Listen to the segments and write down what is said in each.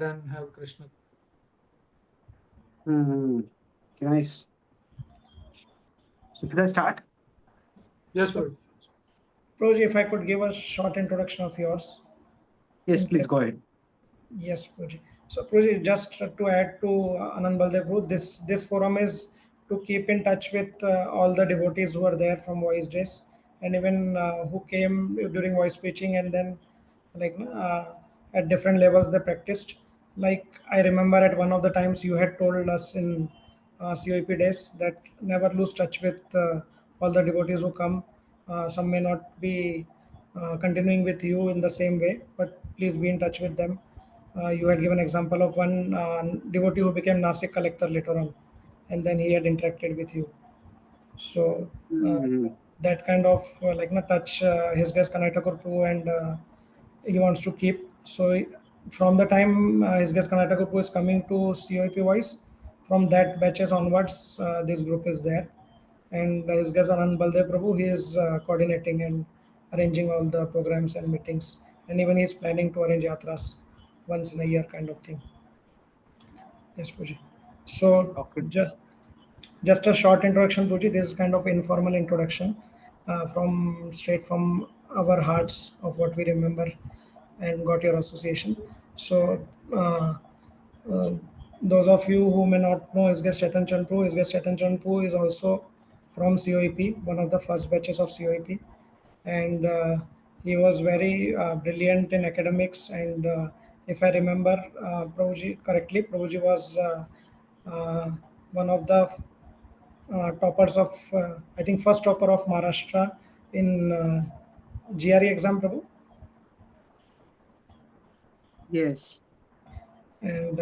and have Krishna. Nice. So should I start? Yes, So, Prabhu. Proj, if I could give a short introduction of yours, Yes, in please case. go ahead. Yes, Proj. So, Proj, just to add to Anand Baldev Group, this forum is to keep in touch with all the devotees who are there from Voice Days, and even who came during voice preaching, and then like at different levels they practiced. Like I remember at one of the times you had told us in COP days that never lose touch with all the devotees who come. Some may not be continuing with you in the same way, but please be in touch with them. You had given example of one devotee who became Nasik collector later on, and then he had interacted with you. So Mhm. that kind of touch his guest Karnataka Prabhu, and he wants to keep. So from the time his guest Karnataka Prabhu is coming to COP Voice, from that batches onwards, this group is there. And his guest Anand Baldev Prabhu, he is coordinating and arranging all the programs and meetings. And even he is planning to arrange yatras once in a year kind of thing. Yes, Puji. So Okay. just a short introduction, Puji. This is kind of informal introduction from straight from our hearts of what we remember and got your association. So uh, those of you who may not know his guest Chaitanya Charan Prabhu, his guest Chaitanya Charan Prabhu is also from COEP, one of the first batches of COEP, and he was very brilliant in academics. And if I remember Prabhuji correctly, Prabhuji was uh, one of the toppers of, I think, first topper of Maharashtra in GRE exam, Prabhu. Yes. And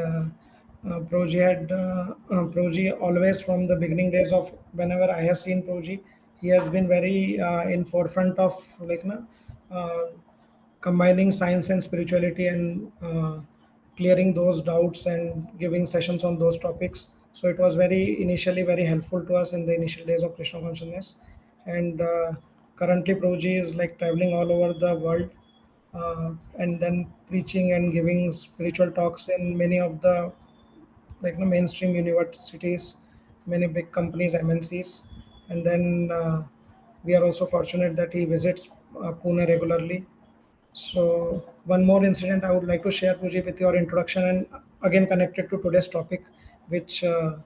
Proji always from the beginning days of whenever I have seen Proji, he has been very in forefront of uh, combining science and spirituality, and clearing those doubts and giving sessions on those topics. So it was very initially very helpful to us in the initial days of Krishna consciousness. And currently Proji is like traveling all over the world, and then preaching and giving spiritual talks in many of the mainstream universities, many big companies, MNCs. And then we are also fortunate that he visits Pune regularly. So one more incident I would like to share, Puji, with your introduction, and again connected to today's topic, which Anand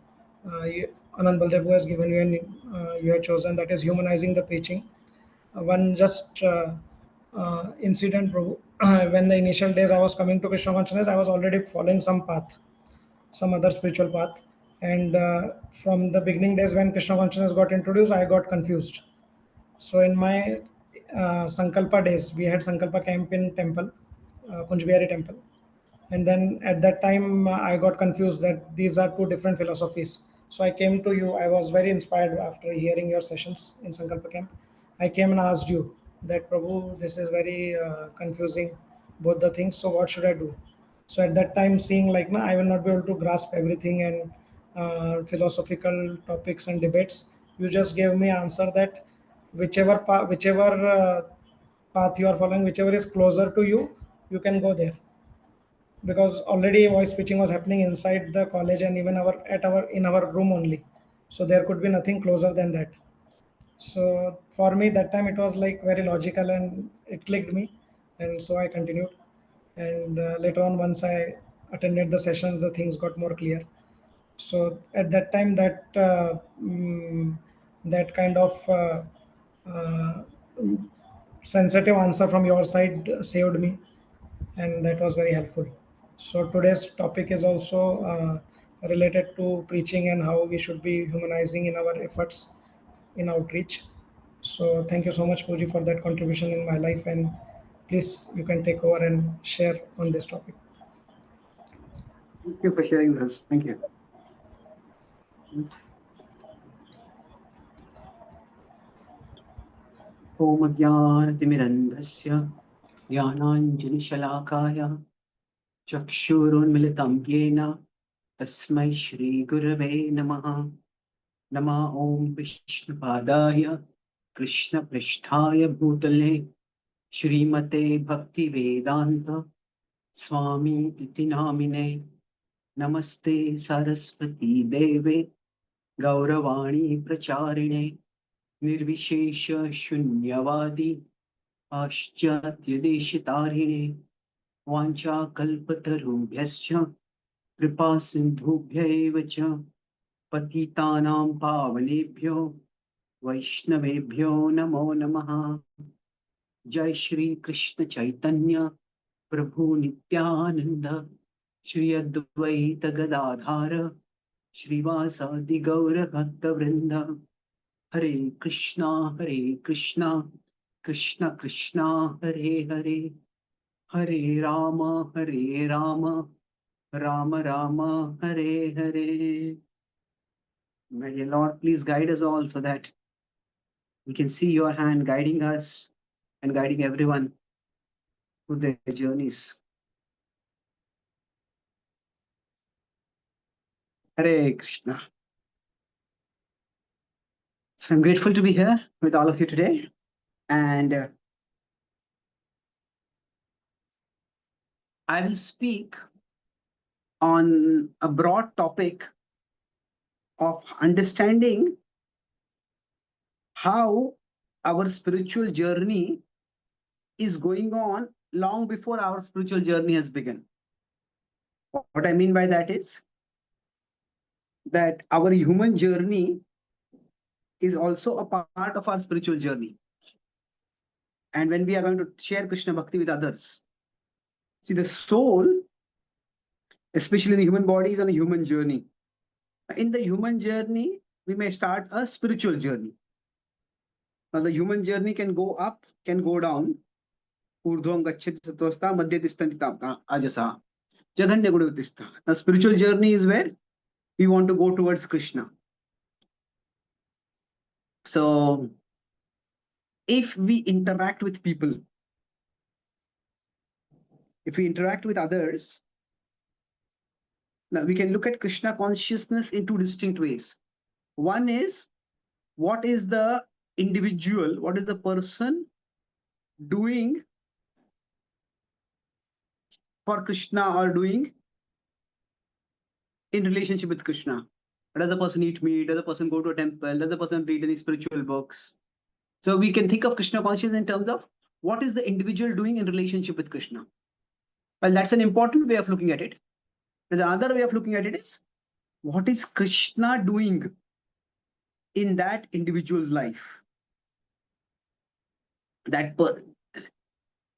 Baldev has given you, and you have chosen, that is humanizing the preaching. One just incident, Prabhu. When the initial days I was coming to Krishna consciousness, I was already following some path, some other spiritual path. And from the beginning days when Krishna consciousness got introduced, I got confused. So in my Sankalpa days, we had Sankalpa camp in temple, Kunjbihari temple. And then at that time, I got confused that these are two different philosophies. So I came to you. I was very inspired after hearing your sessions in Sankalpa camp. I came and asked you that, Prabhu, this is very confusing, both the things. So what should I do? So at that time, seeing like, I will not be able to grasp everything, and philosophical topics and debates, you just gave me answer that whichever path you are following, whichever is closer to you, you can go there, because already voice pitching was happening inside the college and even our at our in our room only. So there could be nothing closer than that. So for me that time it was like very logical, and it clicked me, and so I continued. And later on, once I attended the sessions, the things got more clear. So at that time, that kind of uh, sensitive answer from your side saved me, and that was very helpful. So today's topic is also related to preaching and how we should be humanizing in our efforts in outreach. So thank you so much, Pooji, for that contribution in my life. And please, you can take over and share on this topic. Thank you for sharing this. Thank you. Om Jnanatimirandhasya Jnananjali-shalakaya Chakshurunmilitam Yena Tasmai Shri Gurave Namaha. Nama Om Vishnupadaya Krishna Pristhaya Bhutale Shrimate Bhakti Vedanta Swami iti namine. Namaste Saraswati Deve. Gauravani Pracharine. Nirvishesha Shunyavadi. Paschatya Deshitarine. Vancha Kalpatarubhyascha. Kripa Sindhubhya cha. Patitanam Pavanebhyo. Vaishnavebhyo Namo Namaha. Jai Shri Krishna Chaitanya Prabhu Nityananda Shri Advaita Gadadhara Srivasadi Gaura Bhakta Vrinda Hare Krishna Krishna Krishna Hare Hare Hare Rama Rama Rama Hare Hare. May the Lord please guide us all so that we can see your hand guiding us and guiding everyone through their journeys. Hare Krishna. So I'm grateful to be here with all of you today. And I will speak on a broad topic of understanding how our spiritual journey is going on long before our spiritual journey has begun. What I mean by that is that our human journey is also a part of our spiritual journey. And when we are going to share Krishna Bhakti with others, see, the soul, especially the human body, is on a human journey. In the human journey, we may start a spiritual journey. Now, the human journey can go up, can go down. Urdhvam gacchati sattvastaha, madhye tishthanti ajasaha. Jaganya gudavitistha. The spiritual journey is where we want to go towards Krishna. So, if we interact with people, if we interact with others, now we can look at Krishna consciousness in two distinct ways. One is, what is the individual, what is the person doing for Krishna or doing in relationship with Krishna? Does the person eat meat? Does the person go to a temple? Does the person read any spiritual books? So we can think of Krishna consciousness in terms of what is the individual doing in relationship with Krishna. Well, that's an important way of looking at it. There's another way of looking at it is, what is Krishna doing in that individual's life? That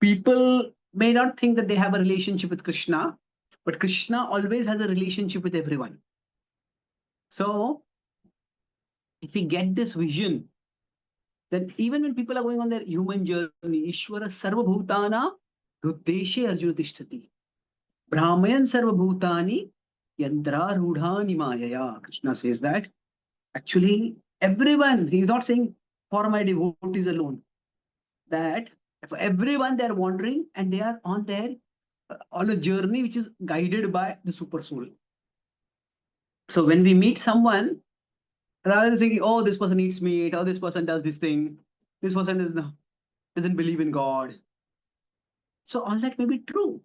people may not think that they have a relationship with Krishna, but Krishna always has a relationship with everyone. So if we get this vision, then even when people are going on their human journey, Ishvara Sarva Bhutana Hruddeshe Arjuna Tishtati. Brahmayan Sarva Bhutani Yandra Rudhani Mayaya. Krishna says that actually everyone, he's not saying for my devotees alone, that for everyone they are wandering and they are on their on a journey which is guided by the super soul. So when we meet someone, rather than thinking, oh, this person eats meat, or this person does this thing, this person doesn't believe in God. So all that may be true,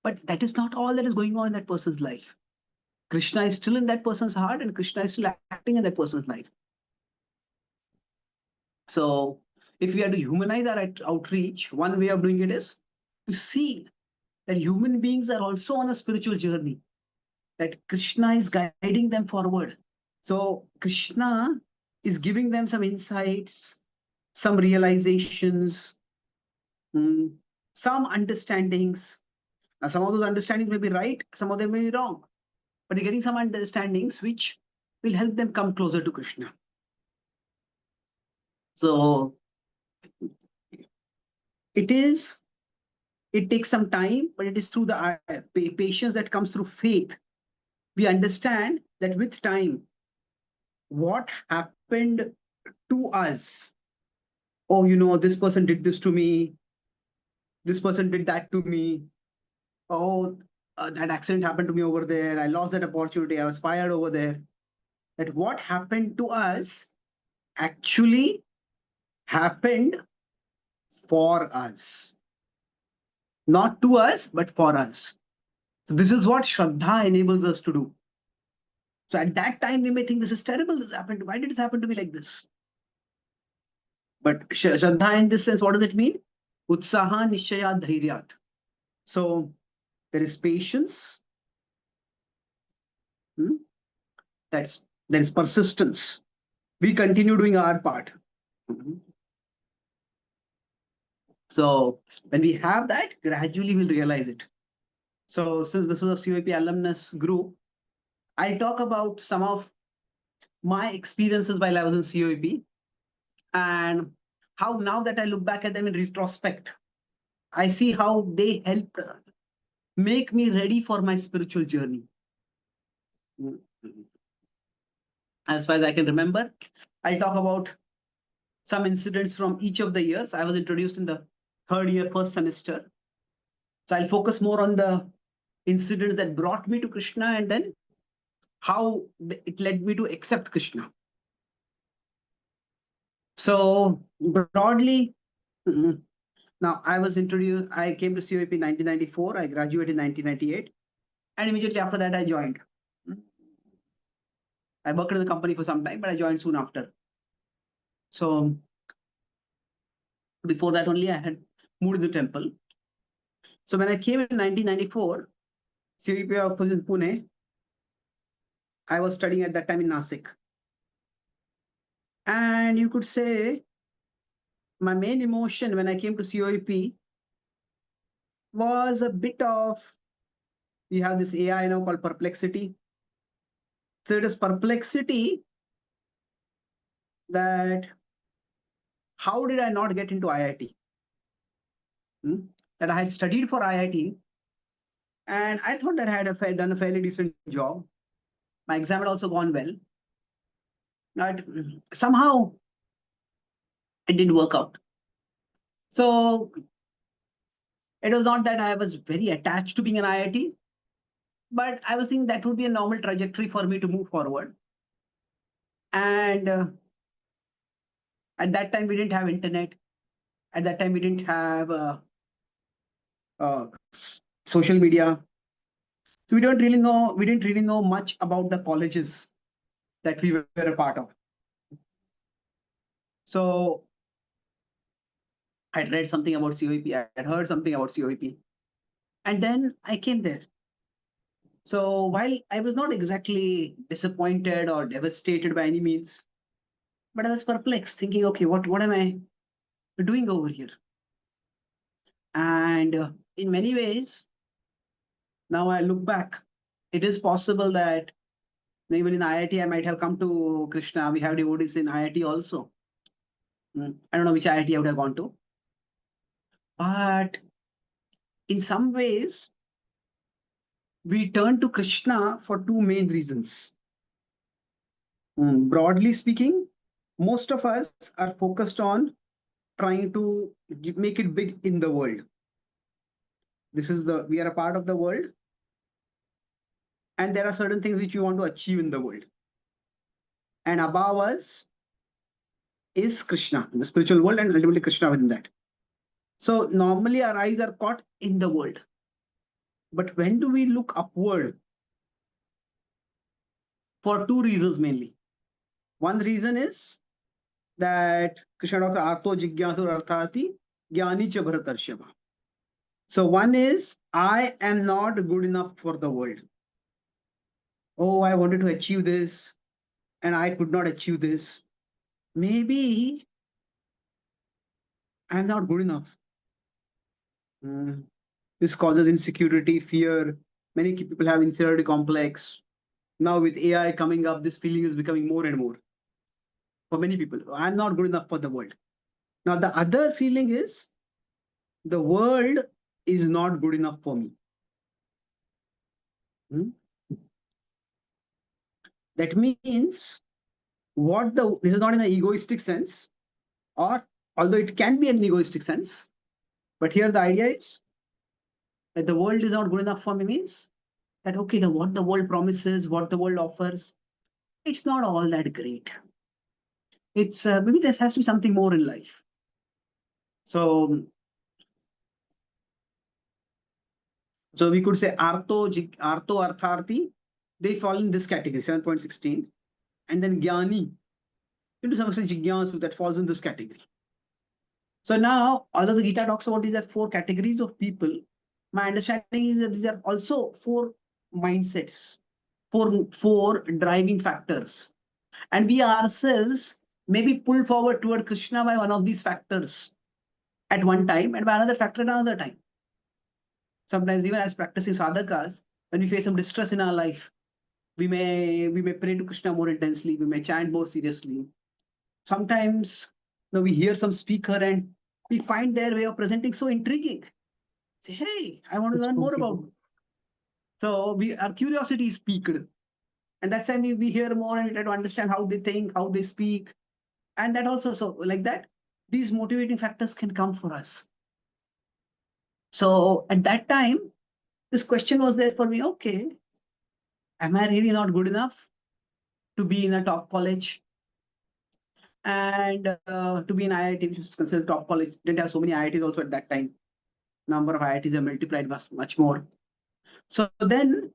but that is not all that is going on in that person's life. Krishna is still in that person's heart, and Krishna is still acting in that person's life. So if we are to humanize our outreach, one way of doing it is to see that human beings are also on a spiritual journey, that Krishna is guiding them forward. So Krishna is giving them some insights, some realizations, some understandings. Now, some of those understandings may be right, some of them may be wrong, but they're getting some understandings which will help them come closer to Krishna. So it takes some time, but it is through the patience that comes through faith. We understand that with time, what happened to us, oh, this person did this to me, this person did that to me, oh, that accident happened to me over there, I lost that opportunity, I was fired over there. That what happened to us actually happened for us. not to us, but for us. So this is what Shraddha enables us to do. So at that time, we may think this is terrible. This happened. Why did it happen to me like this? But Shraddha in this sense, what does it mean? Utsaha nishchaya dhairyat. So there is patience. There is persistence. We continue doing our part. So when we have that, gradually we'll realize it. So since this is a COP alumnus group, I'll talk about some of my experiences while I was in COP and how now that I look back at them in retrospect, I see how they helped make me ready for my spiritual journey. As far as I can remember, I'll talk about some incidents from each of the years. I was introduced in the third year, first semester. So I'll focus more on the incidents that brought me to Krishna and then how it led me to accept Krishna. So broadly, now I was introduced, I came to COP in 1994, I graduated in 1998, and immediately after that I joined. I worked in the company for some time, but I joined soon after. So before that only I had moved to the temple. So when I came in 1994, COP was in Pune. I was studying at that time in Nasik. And you could say my main emotion when I came to COP was a bit of, we have this AI now called perplexity. So it is perplexity that how did I not get into IIT? That I had studied for IIT and I thought that I had done a fairly decent job. My exam had also gone well. But somehow it didn't work out. So it was not that I was very attached to being an IIT, but I was thinking that would be a normal trajectory for me to move forward. And at that time, we didn't have internet. At that time, we didn't have social media. So we didn't really know much about the colleges that we were a part of. So I'd read something about COEP, I had heard something about COEP, and then I came there. So while I was not exactly disappointed or devastated by any means, but I was perplexed, thinking, okay, what am I doing over here? And in many ways, now I look back, it is possible that even in IIT, I might have come to Krishna. We have devotees in IIT also. I don't know which IIT I would have gone to. But in some ways, we turn to Krishna for two main reasons. Broadly speaking, most of us are focused on trying to make it big in the world. We are a part of the world. And there are certain things which we want to achieve in the world. And above us is Krishna, in the spiritual world, and ultimately Krishna within that. So normally our eyes are caught in the world. But when do we look upward? For two reasons mainly. One reason is that Krishna talks Arto Jigyasur Arthati Jnani Cha Bharatarshava. So one is, I am not good enough for the world. Oh, I wanted to achieve this and I could not achieve this. Maybe I'm not good enough. This causes insecurity, fear. Many people have inferiority complex. Now with AI coming up, this feeling is becoming more and more. For many people, I'm not good enough for the world. Now the other feeling is, the world is not good enough for me. That means this is not in an egoistic sense, or although it can be an egoistic sense, but here the idea is that the world is not good enough for me means that, okay, what the world promises, what the world offers, it's not all that great. It's maybe there has to be something more in life. So So we could say Artho, Artharthi, they fall in this category, 7.16. And then Jnani, into some extent Jignasu, that falls in this category. So now, although the Gita talks about these are 4 categories of people, my understanding is that these are also 4 mindsets, four driving factors. And we ourselves may be pulled forward toward Krishna by one of these factors at one time and by another factor at another time. Sometimes even as practicing sadhakas, when we face some distress in our life, we may pray to Krishna more intensely, we may chant more seriously. Sometimes we hear some speaker and we find their way of presenting so intriguing. Say, hey, I want to learn more about this. So our curiosity is piqued. And that's time we hear more and we try to understand how they think, how they speak. And that also, so like that, these motivating factors can come for us. So at that time, this question was there for me, okay, am I really not good enough to be in a top college? And to be in IIT, which is considered top college, didn't have so many IITs also at that time. Number of IITs are multiplied much more. So then,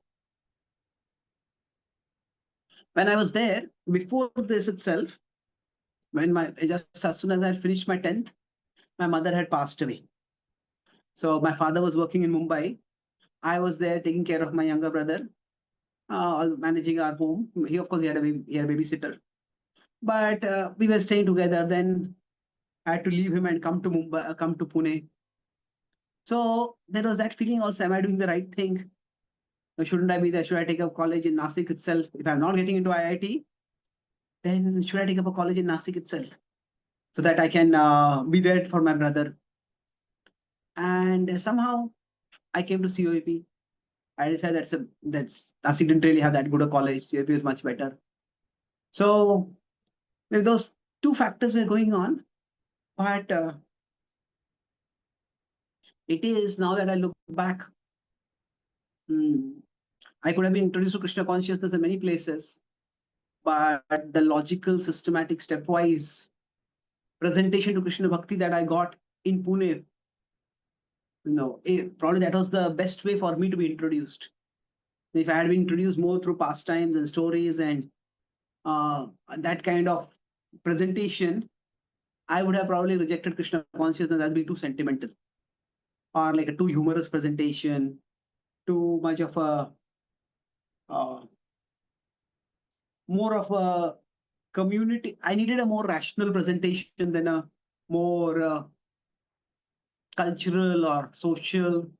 when I was there, before this itself, just as soon as I had finished my 10th, my mother had passed away. So my father was working in Mumbai. I was there taking care of my younger brother, managing our home. He, of course, he had a babysitter. But we were staying together. Then I had to leave him and come to Mumbai, come to Pune. So there was that feeling also, am I doing the right thing? Or shouldn't I be there? Should I take up college in Nasik itself? If I'm not getting into IIT, then should I take up a college in Nasik itself so that I can be there for my brother? And somehow I came to COEP. I decided that's Nasik didn't really have that good a college. COEP is much better. So those 2 factors were going on, but it is now that I look back, I could have been introduced to Krishna consciousness in many places, but the logical, systematic, stepwise presentation to Krishna Bhakti that I got in Pune, probably that was the best way for me to be introduced. If I had been introduced more through pastimes and stories and that kind of presentation, I would have probably rejected Krishna consciousness as being too sentimental or like a too humorous presentation, too much of a more of a community. I needed a more rational presentation than a more cultural or social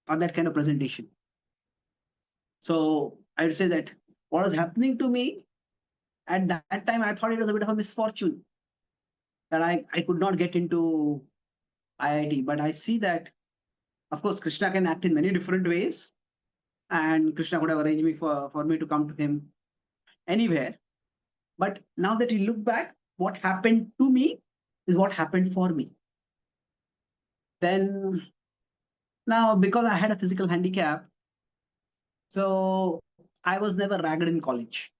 or that kind of presentation. So I would say that what was happening to me at that time, I thought it was a bit of a misfortune that I could not get into IIT. But I see that, of course, Krishna can act in many different ways. And Krishna could have arranged me for me to come to him anywhere. But now that you look back, what happened to me is what happened for me. Then now, because I had a physical handicap, so I was never ragged in college.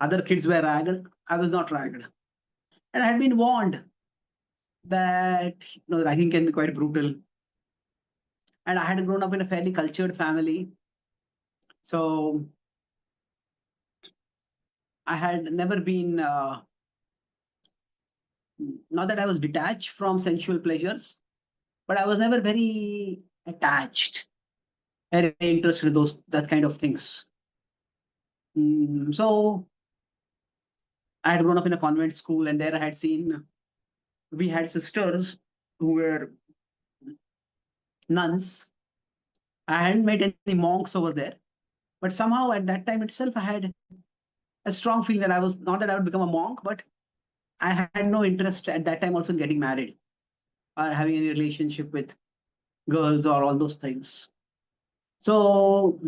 Other kids were ragged. I was not ragged. And I had been warned that ragging can be quite brutal. And I had grown up in a fairly cultured family. So I had never been, not that I was detached from sensual pleasures, but I was never very attached, very interested in that kind of things. So I had grown up in a convent school, and there I had seen, we had sisters who were nuns. I hadn't met any monks over there, but somehow at that time itself, I had a strong feeling that I was not that I would become a monk, but I had no interest at that time also in getting married or having any relationship with girls or all those things. So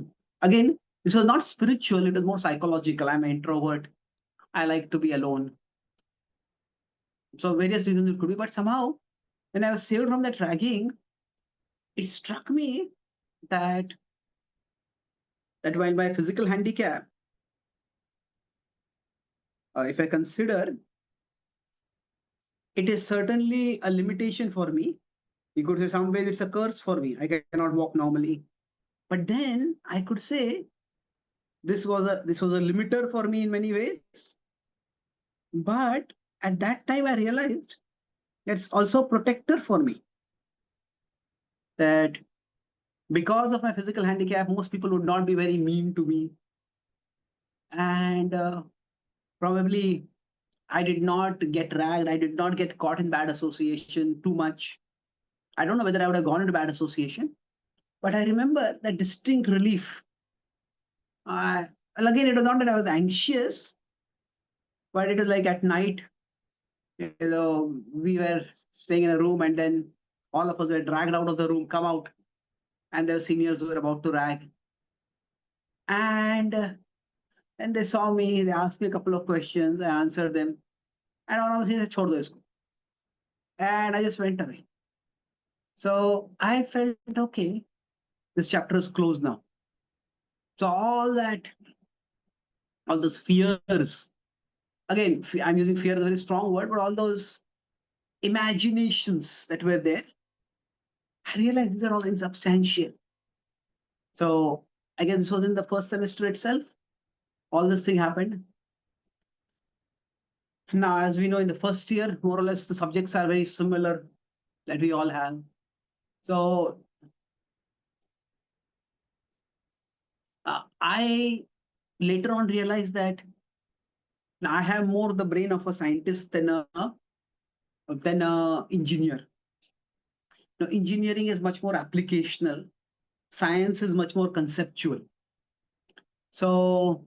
again, this was not spiritual, it was more psychological. I'm an introvert. I like to be alone. So various reasons it could be, but somehow when I was saved from that ragging, it struck me that while my physical handicap, if I consider, it is certainly a limitation for me, You could say some ways it's a curse for me. I cannot walk normally. But then I could say this was a limiter for me in many ways. But at that time I realized it's also a protector for me. That because of my physical handicap, most people would not be very mean to me. And probably I did not get dragged. I did not get caught in bad association too much. I don't know whether I would have gone into bad association, but I remember that distinct relief. Well, again, it was not that I was anxious, but it was like at night, we were staying in a room and then all of us were dragged out of the room, come out, and there were seniors who were about to rag. And then they saw me, they asked me a couple of questions, I answered them. And one of the things, chhod do isko. And I just went away. So I felt, okay, this chapter is closed now. So all those fears, again, I'm using fear as a very strong word, but all those imaginations that were there, I realized these are all insubstantial. So again, this was in the first semester itself. All this thing happened. Now, as we know, in the first year, more or less, the subjects are very similar that we all have. So I later on realized that I have more the brain of a scientist than a engineer. Now, engineering is much more applicational. Science is much more conceptual. So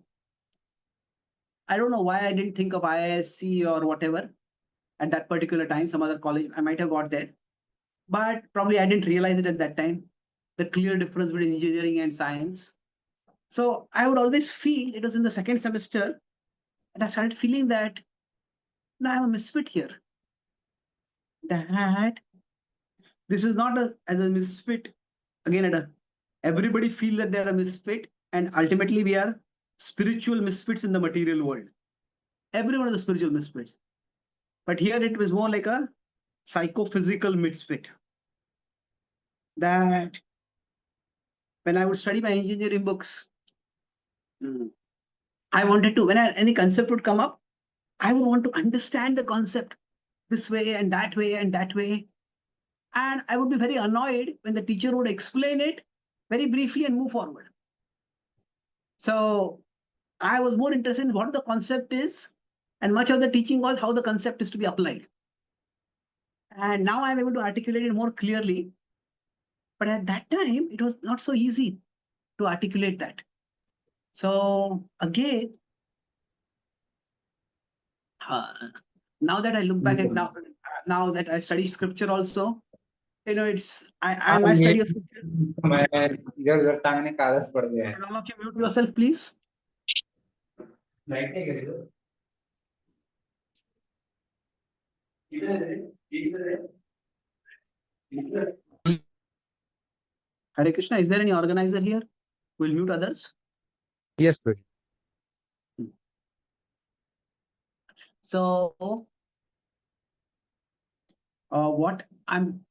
I don't know why I didn't think of IISc or whatever at that particular time. Some other college I might have got there, but probably I didn't realize it at that time. The clear difference between engineering and science. So I would always feel, it was in the second semester, and I started feeling that no, I'm a misfit here. That this is not as a misfit. Again, everybody feel that they're a misfit, and ultimately we are spiritual misfits in the material world. Everyone is a spiritual misfit. But here it was more like a psychophysical misfit. That when I would study my engineering books, I wanted to, when any concept would come up, I would want to understand the concept this way and that way and that way. And I would be very annoyed when the teacher would explain it very briefly and move forward. So I was more interested in what the concept is, and much of the teaching was how the concept is to be applied. And now I'm able to articulate it more clearly. But at that time, it was not so easy to articulate that. So again, now that I look back at now that I study scripture also, it's my study of scripture. मैं इधर उधर टांगने का आलस पड़ गया है. Can all of you mute yourself, please? Light नहीं करी तो इधर Hare Krishna, is there any organizer here? Will mute others. Yes, Prabhu. So what I'm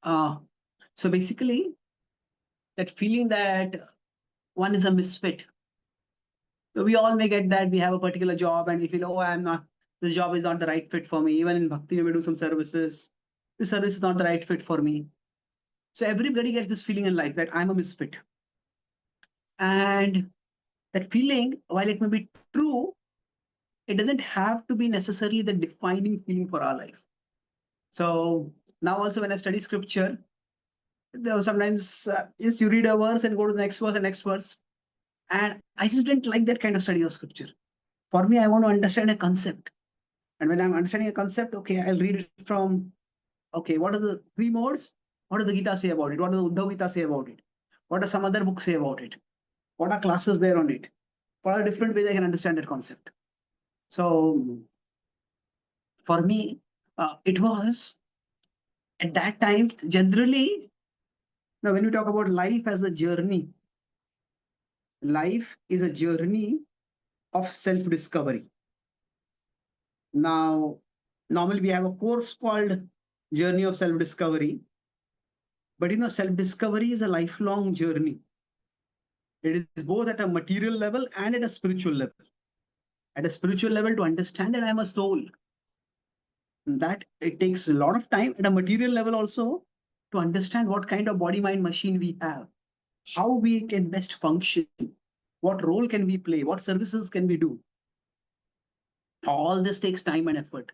so basically that feeling that one is a misfit. So we all may get that we have a particular job and we feel, oh, this job is not the right fit for me. Even in Bhakti, when we do some services, this service is not the right fit for me. So everybody gets this feeling in life that I'm a misfit. And that feeling, while it may be true, it doesn't have to be necessarily the defining feeling for our life. So now also when I study scripture, sometimes just you read a verse and go to the next verse and next verse. And I just didn't like that kind of study of scripture. For me, I want to understand a concept. And when I'm understanding a concept, okay, I'll read it from, okay, what are the three modes? What does the Gita say about it? What does the Uddhav Gita say about it? What does some other books say about it? What are classes there on it? What are different ways I can understand that concept? So for me, it was at that time, generally, now when we talk about life as a journey, life is a journey of self-discovery. Now, normally we have a course called Journey of Self-Discovery. But self-discovery is a lifelong journey. It is both at a material level and at a spiritual level. At a spiritual level, to understand that I am a soul, that it takes a lot of time. At a material level also, to understand what kind of body mind machine we have, how we can best function, what role can we play, what services can we do. All this takes time and effort.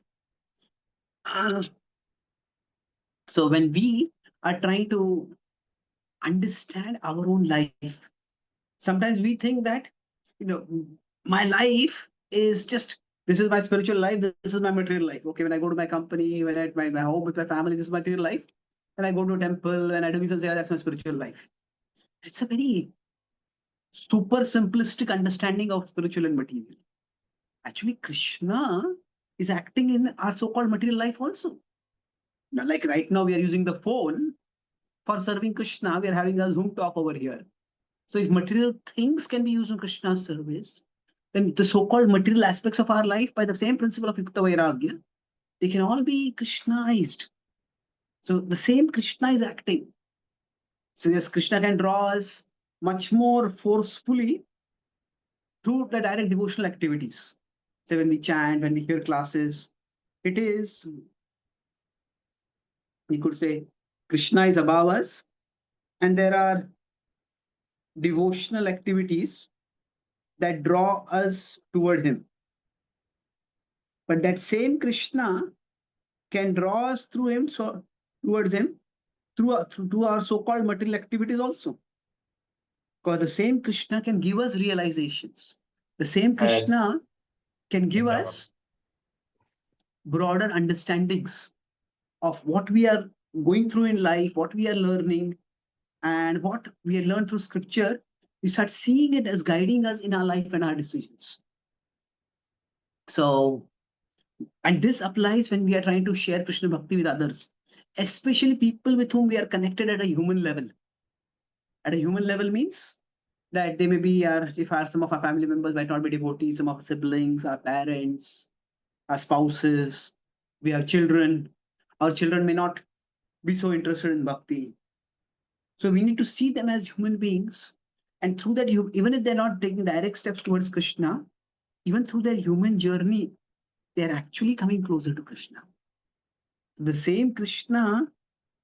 So when we are trying to understand our own life, sometimes we think that my life is just, this is my spiritual life, this is my material life. Okay, when I go to my company, when I at my home with my family, this is my material life. When I go to a temple, when I do this and say, that's my spiritual life. It's a very super simplistic understanding of spiritual and material. Actually, Krishna is acting in our so-called material life also. Now, like right now, we are using the phone for serving Krishna. We are having a Zoom talk over here. So if material things can be used in Krishna's service, then the so-called material aspects of our life, by the same principle of Yukta Vairagya, they can all be Krishnaized. So the same Krishna is acting. So yes, Krishna can draw us much more forcefully through the direct devotional activities. So when we chant, when we hear classes, it is, we could say, Krishna is above us, and there are devotional activities that draw us toward him. But that same Krishna can draw us through him, so towards him, through our so-called material activities also. Because the same Krishna can give us realizations. The same Krishna can give us broader understandings of what we are going through in life, what we are learning, and what we have learned through scripture. We start seeing it as guiding us in our life and our decisions. So, and this applies when we are trying to share Krishna Bhakti with others, especially people with whom we are connected at a human level. At a human level means that they may be if some of our family members might not be devotees, some of our siblings, our parents, our spouses, we have children. Our children may not be so interested in bhakti. So we need to see them as human beings. And through that, even if they're not taking direct steps towards Krishna, even through their human journey, they're actually coming closer to Krishna. The same Krishna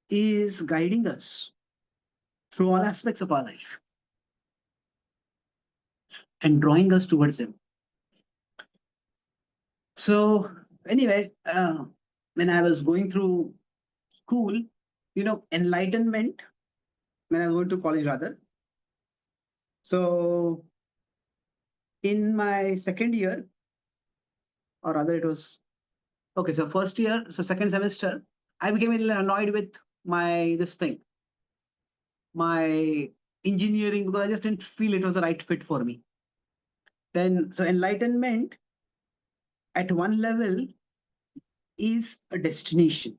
is guiding us through all aspects of our life and drawing us towards him. So anyway, when I was going through school, enlightenment, when I was going to college rather. So in my second year, or rather it was, okay, so first year, so second semester, I became a little annoyed with my engineering, because I just didn't feel it was the right fit for me. Then, so enlightenment at one level is a destination.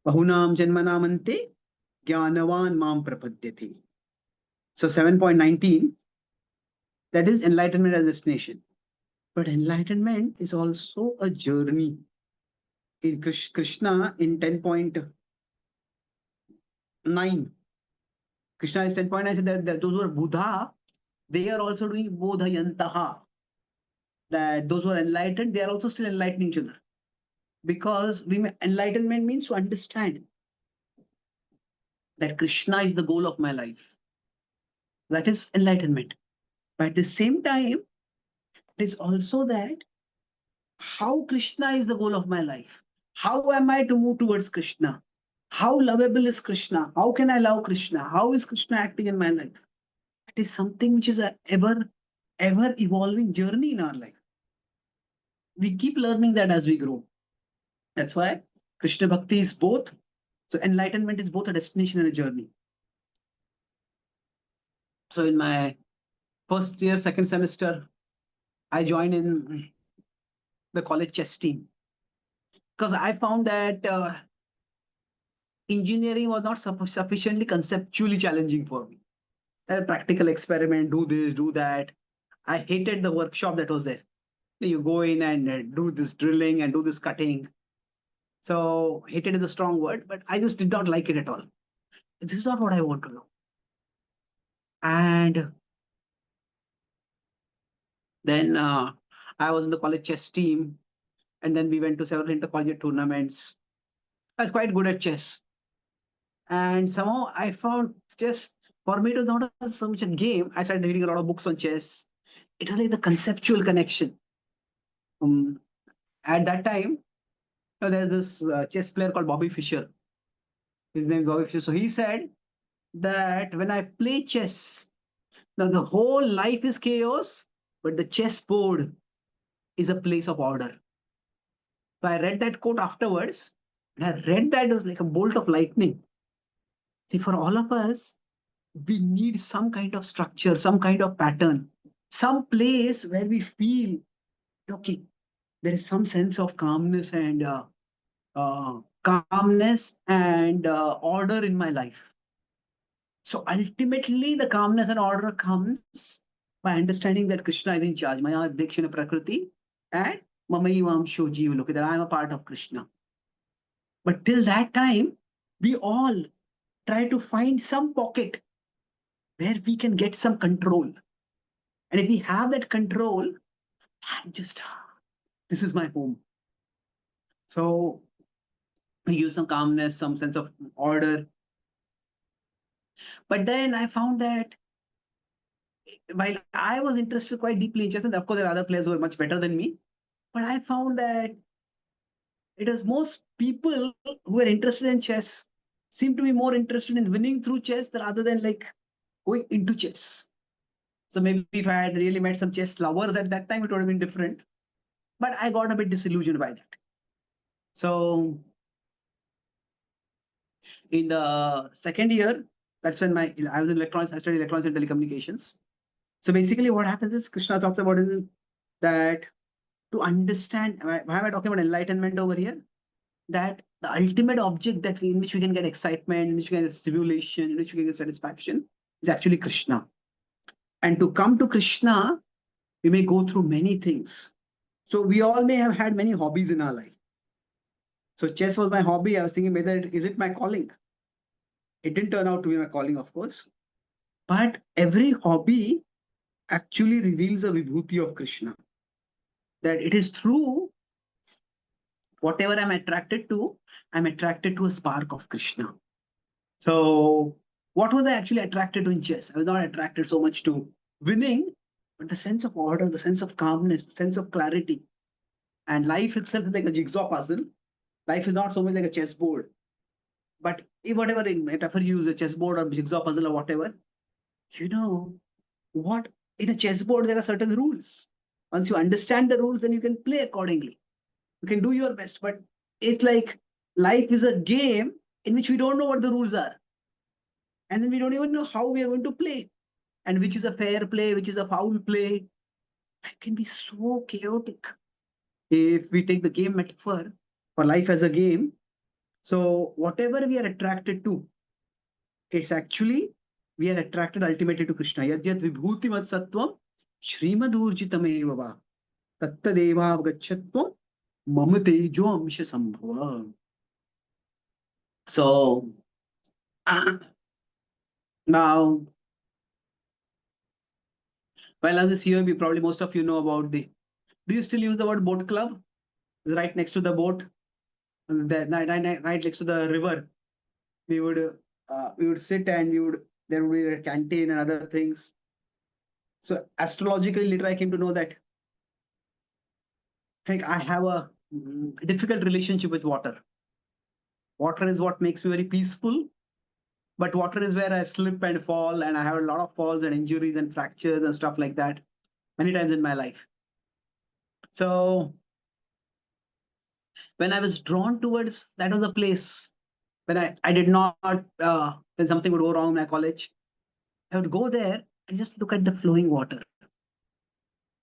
Bahunam janmanamante jnanavan mam prapadyate. So 7.19, that is enlightenment as a destination. But enlightenment is also a journey. In Krishna in 10.9, Krishna is 10.9 said that those who are Buddha, they are also doing bodhayantaha. That those who are enlightened, they are also still enlightening each other. Because enlightenment means to understand that Krishna is the goal of my life. That is enlightenment. But at the same time, it is also that how Krishna is the goal of my life. How am I to move towards Krishna? How lovable is Krishna? How can I love Krishna? How is Krishna acting in my life? It is something which is a ever evolving journey in our life. We keep learning that as we grow. That's why Krishna Bhakti is both. So enlightenment is both a destination and a journey. So in my first year, second semester, I joined in the college chess team because I found that engineering was not sufficiently conceptually challenging for me. A practical experiment, do this, do that. I hated the workshop that was there. You go in and do this drilling and do this cutting. So hated is a strong word, but I just did not like it at all. this is not what I want to know. And then I was in the college chess team, and then we went to several intercollegiate tournaments. I was quite good at chess. And somehow I found chess, for me, it was not so much a game. I started reading a lot of books on chess. It was like the conceptual connection. At that time, there's this chess player called Bobby Fischer. His name is Bobby Fischer. So he said that when I play chess, now the whole life is chaos, but the chessboard is a place of order. So I read that quote afterwards, and I read that it was like a bolt of lightning. See, for all of us, we need some kind of structure, some kind of pattern, some place where we feel, okay, there is some sense of calmness and order in my life. So ultimately, the calmness and order comes by understanding that Krishna is in charge. Maya Adhyakshana Prakriti and Mamaivam Shoji Loki, that I am a part of Krishna. But till that time, we all try to find some pocket where we can get some control. And if we have that control, this is my home. So we use some calmness, some sense of order. But then I found that while I was interested quite deeply in chess, and of course there are other players who are much better than me, but I found that it was most people who were interested in chess seem to be more interested in winning through chess rather than like going into chess. So maybe if I had really met some chess lovers at that time, it would have been different. But I got a bit disillusioned by that. So in the second year, that's when I was in electronics, I studied electronics and telecommunications. So basically what happens is Krishna talks about is that to understand, why am I talking about enlightenment over here? That the ultimate object in which we can get excitement, in which we can get stimulation, in which we can get satisfaction is actually Krishna. And to come to Krishna, we may go through many things. So we all may have had many hobbies in our life. So chess was my hobby. I was thinking is it my calling? It didn't turn out to be my calling, of course. But every hobby actually reveals a vibhuti of Krishna. That it is through whatever I'm attracted to a spark of Krishna. So what was I actually attracted to in chess? I was not attracted so much to winning, but the sense of order, the sense of calmness, the sense of clarity. And life itself is like a jigsaw puzzle. Life is not so much like a chessboard. But whatever metaphor you use, a chessboard or jigsaw puzzle or whatever, what in a chessboard, there are certain rules. Once you understand the rules, then you can play accordingly. You can do your best. But it's like life is a game in which we don't know what the rules are. And then we don't even know how we are going to play. And which is a fair play, which is a foul play. Life can be so chaotic. If we take the game metaphor for life as a game, so whatever we are attracted to, it's actually, we are attracted ultimately to Krishna. Yadyat vibhuti mat sattvam shrimadurjitameva va tattadeva gachatvam mamatejo amsha sambhava. So now, while as a CEO, probably most of you know about do you still use the word boat club? It's right next to the boat, right next to the river. We would sit and there would be a canteen and other things. So astrologically, later I came to know that I have a difficult relationship with water. Water is what makes me very peaceful, but water is where I slip and fall, and I have a lot of falls and injuries and fractures and stuff like that many times in my life. So when I was drawn towards, that was a place when I did not, when something would go wrong in my college, I would go there and just look at the flowing water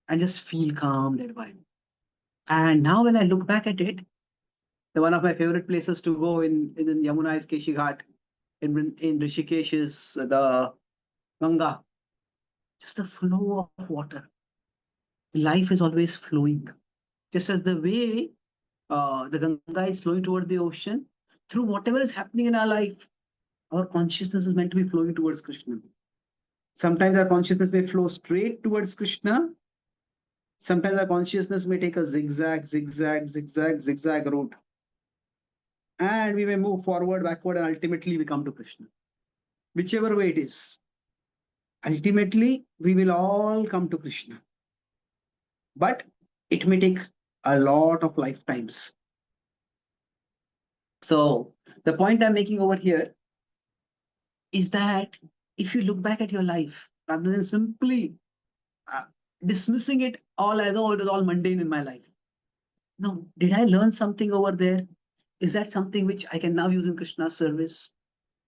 and just feel calm that vibe. And now when I look back at it, one of my favorite places to go in Yamuna is Keshi Ghat. In Rishikesh is the Ganga. Just the flow of water. Life is always flowing. Just as the way the Ganga is flowing toward the ocean, through whatever is happening in our life, our consciousness is meant to be flowing towards Krishna. Sometimes our consciousness may flow straight towards Krishna. Sometimes our consciousness may take a zigzag, zigzag, zigzag, zigzag route. And we may move forward, backward, and ultimately we come to Krishna. Whichever way it is, ultimately we will all come to Krishna. But it may take a lot of lifetimes. So the point I'm making over here is that if you look back at your life, rather than simply dismissing it all as, oh, it was all mundane in my life. No, did I learn something over there? Is that something which I can now use in Krishna's service?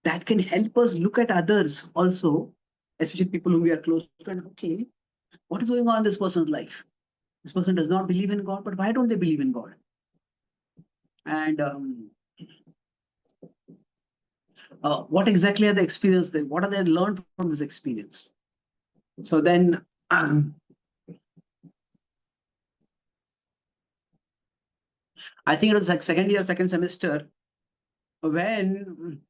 That can help us look at others also, especially people who we are close to, and okay, what is going on in this person's life? This person does not believe in God, but why don't they believe in God? And what exactly are the experience there? What are they learned from this experience? So then, I think it was like second year, second semester, when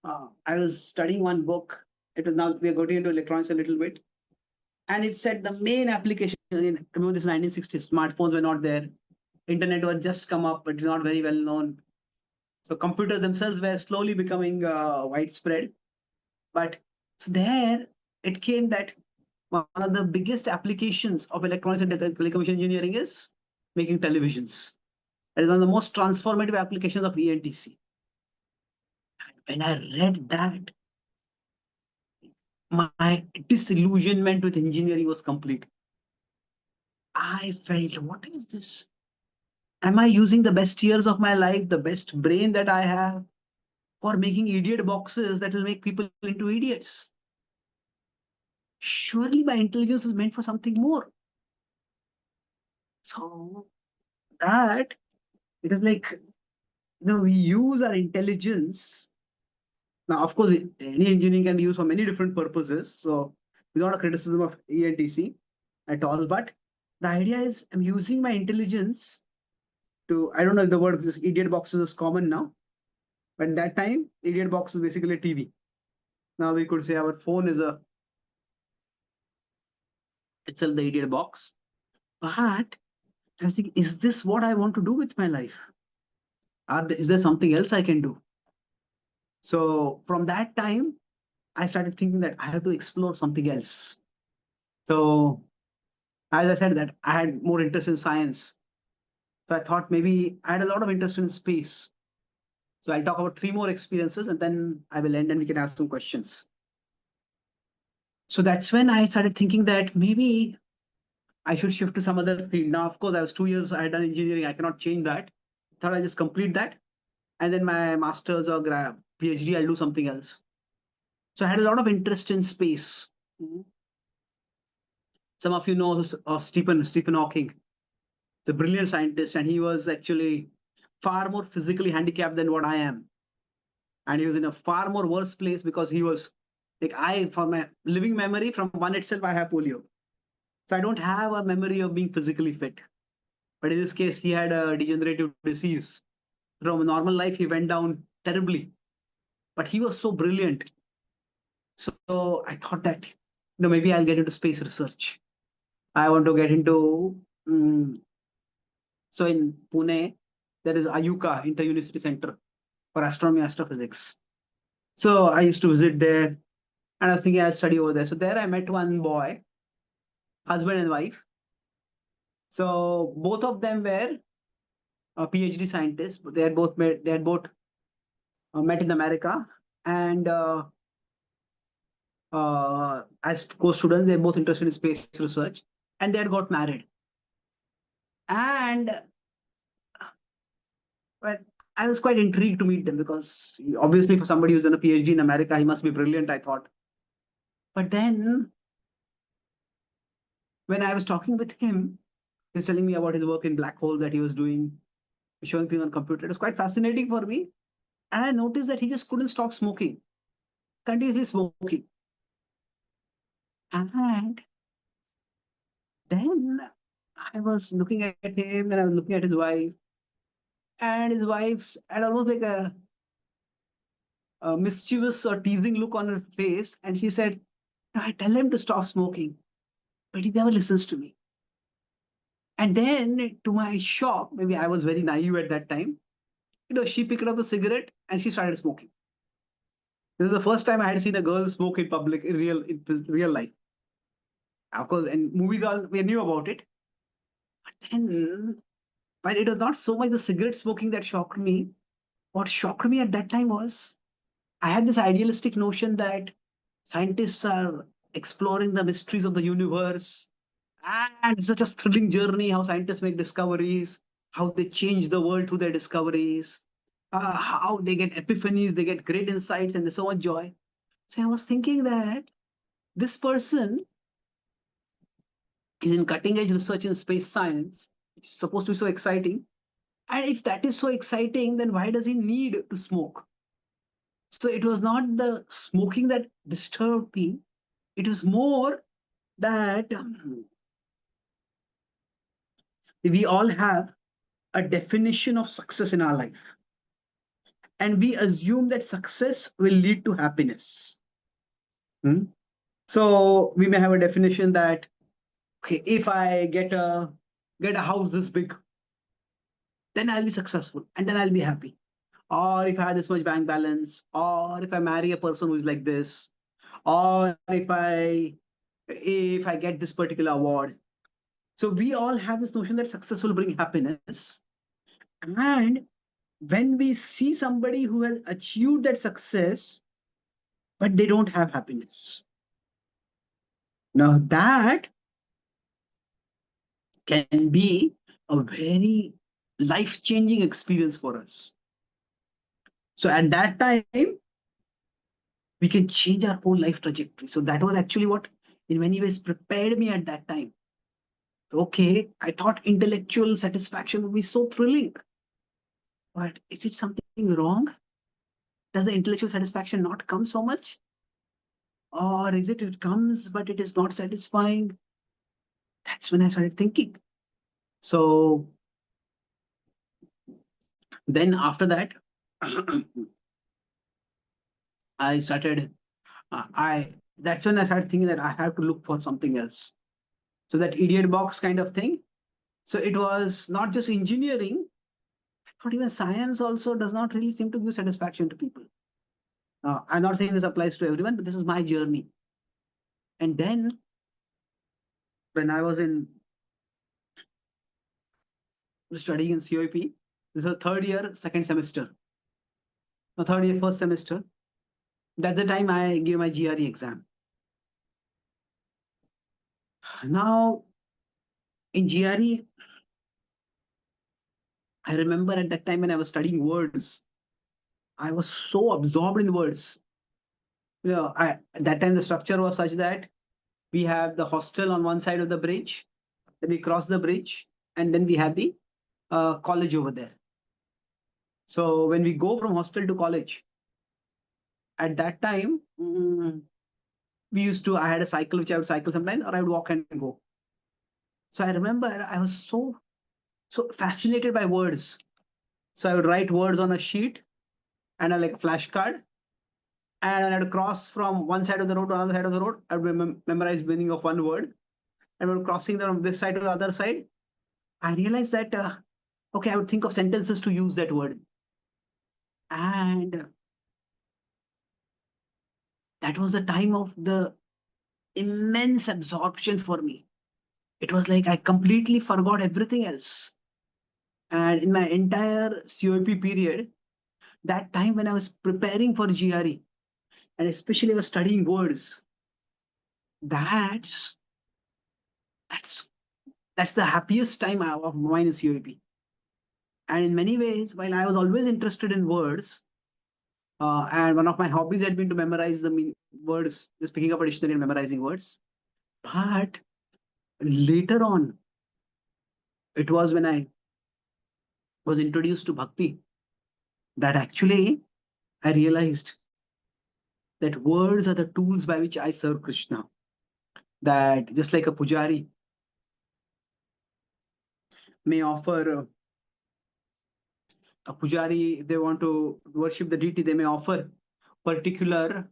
I was studying one book. It was, now we are going into electronics a little bit. And it said the main application, remember this 1960s, smartphones were not there. Internet was just come up, but not very well known. So computers themselves were slowly becoming widespread. But so there it came that one of the biggest applications of electronics and telecommunication engineering is making televisions. That is one of the most transformative applications of ENTC. When I read that, my disillusionment with engineering was complete. I felt, what is this? Am I using the best years of my life, the best brain that I have, for making idiot boxes that will make people into idiots? Surely my intelligence is meant for something more. So that it is like, we use our intelligence. Now, of course, any engineering can be used for many different purposes. So it's not a criticism of ENTC at all. But the idea is I'm using my intelligence to, I don't know if the word this idiot boxes is common now. But at that time, idiot box is basically a TV. Now we could say our phone is itself the idiot box. But I was thinking, is this what I want to do with my life? Is there something else I can do? So from that time, I started thinking that I have to explore something else. So as I said that I had more interest in science. So I thought maybe I had a lot of interest in space. So I'll talk about 3 more experiences and then I will end and we can ask some questions. So that's when I started thinking that maybe I should shift to some other field. Now, of course, I was 2 years, I had done engineering. I cannot change that. Thought I just complete that. And then my master's or PhD, I'll do something else. So I had a lot of interest in space. Some of you know of Stephen Hawking, the brilliant scientist, and he was actually far more physically handicapped than what I am. And he was in a far more worse place because he was like, for my living memory from one itself, I have polio. So I don't have a memory of being physically fit. But in this case, he had a degenerative disease. From a normal life, he went down terribly. But he was so brilliant. So I thought that, maybe I'll get into space research. I want to get into. So in Pune, there is Ayuka Inter-University Center for Astronomy and Astrophysics. So I used to visit there and I was thinking I'll study over there. So there I met one boy, husband and wife. So both of them were PhD scientists, but they had both met in America, and as co-students, they're both interested in space research, and they had got married. And well, I was quite intrigued to meet them because obviously for somebody who's done a PhD in America, he must be brilliant, I thought. But then when I was talking with him, he was telling me about his work in black hole that he was doing, showing things on computer. It was quite fascinating for me. And I noticed that he just couldn't stop smoking, continuously smoking. And then I was looking at him and I was looking at his wife. And his wife had almost like a mischievous or teasing look on her face, and she said, I tell him to stop smoking, but he never listens to me. And then, to my shock, maybe I was very naive at that time, she picked up a cigarette and she started smoking. This was the first time I had seen a girl smoke in public, in real life. Of course, and movies all we knew about it. But then, while it was not so much the cigarette smoking that shocked me, what shocked me at that time was I had this idealistic notion that scientists are exploring the mysteries of the universe. And it's such a thrilling journey how scientists make discoveries, how they change the world through their discoveries, how they get epiphanies, they get great insights, and there's so much joy. So I was thinking that this person is in cutting edge research in space science, which is supposed to be so exciting. And if that is so exciting, then why does he need to smoke? So it was not the smoking that disturbed me. It was more that we all have a definition of success in our life. And we assume that success will lead to happiness. Hmm? So we may have a definition that, okay, if I get a house this big, then I'll be successful and then I'll be happy. Or if I have this much bank balance, or if I marry a person who's like this, or if I get this particular award. So we all have this notion that success will bring happiness. And when we see somebody who has achieved that success, but they don't have happiness, now that can be a very life-changing experience for us. So at that time, we can change our whole life trajectory. So that was actually what, in many ways, prepared me at that time. Okay, I thought intellectual satisfaction would be so thrilling. But is it something wrong? Does the intellectual satisfaction not come so much? Or is it comes, but it is not satisfying? That's when I started thinking. So then after that, I started, that's when I started thinking that I have to look for something else. So that idiot box kind of thing. So it was not just engineering, but even science also does not really seem to give satisfaction to people. I'm not saying this applies to everyone, but this is my journey. And then when I was studying in COP, this was third year, second semester. The third year, first semester. That's the time I gave my GRE exam. Now, in GRE, I remember at that time when I was studying words, I was so absorbed in words. At that time the structure was such that we have the hostel on one side of the bridge, then we cross the bridge, and then we have the college over there. So when we go from hostel to college, at that time, I had a cycle which I would cycle sometimes, or I would walk and go. So I remember I was so fascinated by words. So I would write words on a sheet and like a flashcard. And when I had to cross from one side of the road to another side of the road, I would memorize the meaning of one word. And when crossing from this side to the other side, I realized that, okay, I would think of sentences to use that word. And that was the time of the immense absorption for me. It was like I completely forgot everything else. And in my entire COP period, that time when I was preparing for GRE, and especially I was studying words, that's that's the happiest time of mine in COP. And in many ways, while I was always interested in words, and one of my hobbies had been to memorize the words, just picking up a dictionary and memorizing words. But later on, it was when I was introduced to Bhakti that actually I realized that words are the tools by which I serve Krishna. That just like a pujari may offer a pujari, if they want to worship the deity, they may offer particular,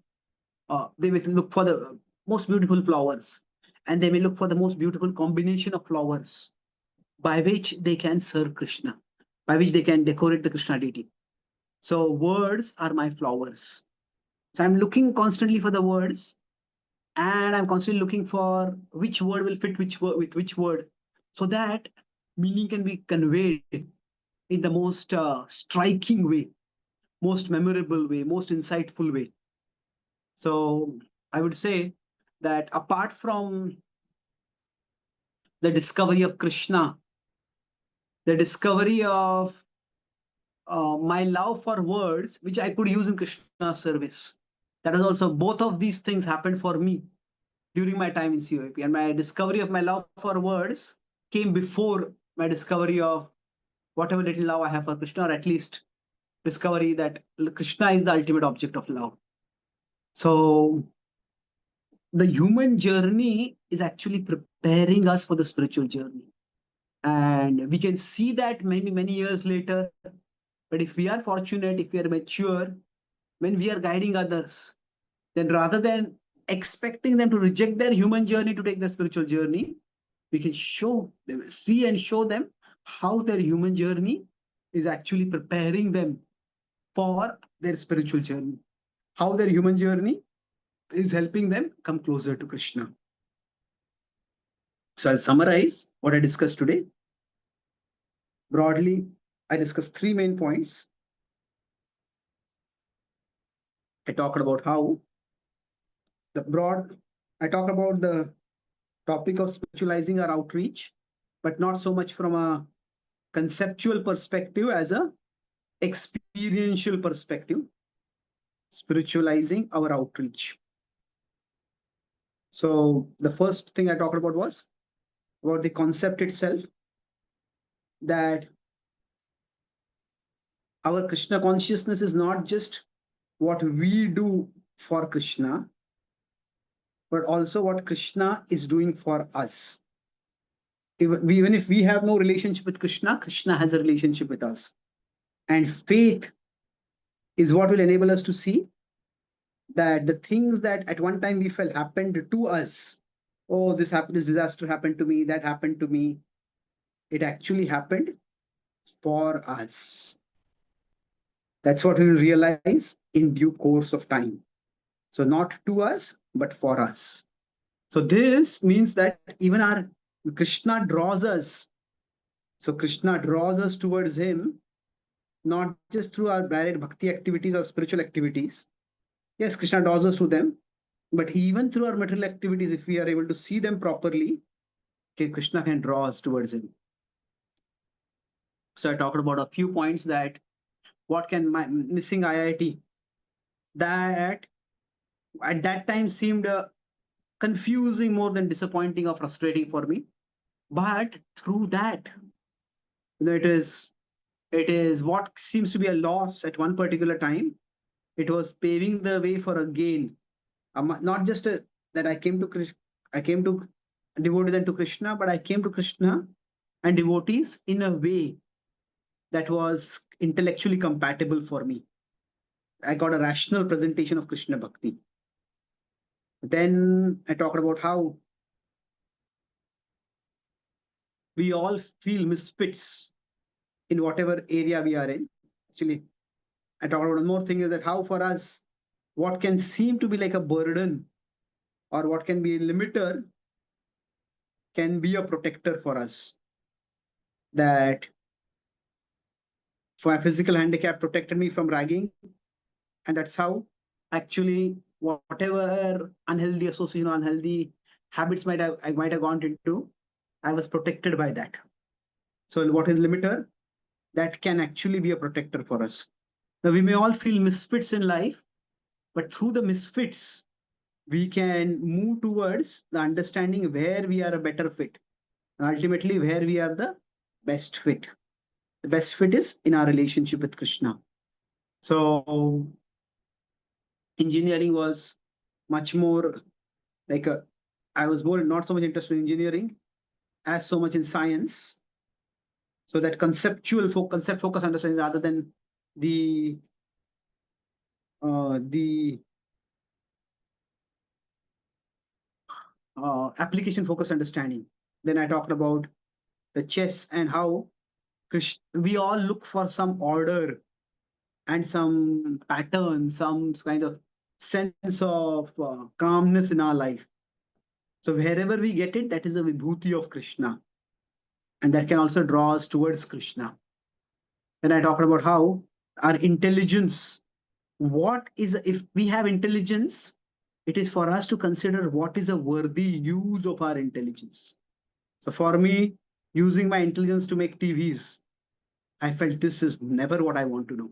they may look for the most beautiful flowers, and they may look for the most beautiful combination of flowers by which they can serve Krishna, by which they can decorate the Krishna deity. So words are my flowers. So I'm looking constantly for the words, and I'm constantly looking for which word will fit which word with which word, so that meaning can be conveyed in the most striking way, most memorable way, most insightful way. So I would say that apart from the discovery of Krishna, the discovery of my love for words, which I could use in Krishna's service, that is also, both of these things happened for me during my time in COAP. And my discovery of my love for words came before my discovery of whatever little love I have for Krishna, or at least discovery that Krishna is the ultimate object of love. So the human journey is actually preparing us for the spiritual journey. And we can see that maybe many years later. But if we are fortunate, if we are mature, when we are guiding others, then rather than expecting them to reject their human journey to take the spiritual journey, we can show them, see and show them how their human journey is actually preparing them for their spiritual journey, how their human journey is helping them come closer to Krishna. So I'll summarize what I discussed today. Broadly, I discussed three main points. I talked about how I talked about the topic of spiritualizing our outreach, but not so much from a conceptual perspective as a experiential perspective, spiritualizing our outreach. So the first thing I talked about was about the concept itself, that our Krishna consciousness is not just what we do for Krishna, but also what Krishna is doing for us. Even if we have no relationship with Krishna, Krishna has a relationship with us. And faith is what will enable us to see that the things that at one time we felt happened to us, oh, this happened, this disaster happened to me, that happened to me, it actually happened for us. That's what we will realize in due course of time. So not to us, but for us. So this means that even our Krishna draws us. So Krishna draws us towards him, not just through our direct bhakti activities or spiritual activities. Yes, Krishna draws us to them, but even through our material activities, if we are able to see them properly, okay, Krishna can draw us towards him. So I talked about a few points, that what can my missing IIT, that at that time seemed confusing more than disappointing or frustrating for me. But through that, it is what seems to be a loss at one particular time. It was paving the way for a gain. Not just that I came to devotees and to Krishna, but I came to Krishna and devotees in a way that was intellectually compatible for me. I got a rational presentation of Krishna Bhakti. Then I talked about how we all feel misfits in whatever area we are in. Actually, I talked about one more thing, is that how for us, what can seem to be like a burden or what can be a limiter can be a protector for us. That for my physical handicap protected me from ragging, and that's how actually whatever unhealthy association, unhealthy habits I might have gone into, I was protected by that. So what is limiter? That can actually be a protector for us. Now we may all feel misfits in life, but through the misfits, we can move towards the understanding where we are a better fit, and ultimately where we are the best fit. The best fit is in our relationship with Krishna. So engineering was much more like I was more not so much interested in engineering as so much in science. So that concept focus understanding rather than the the application focused understanding. Then I talked about the chess and how we all look for some order and some pattern, some kind of sense of calmness in our life. So wherever we get it, that is a vibhuti of Krishna, and that can also draw us towards Krishna. Then I talked about how our intelligence, what is, if we have intelligence, it is for us to consider what is a worthy use of our intelligence. So for me, using my intelligence to make TVs, I felt this is never what I want to do.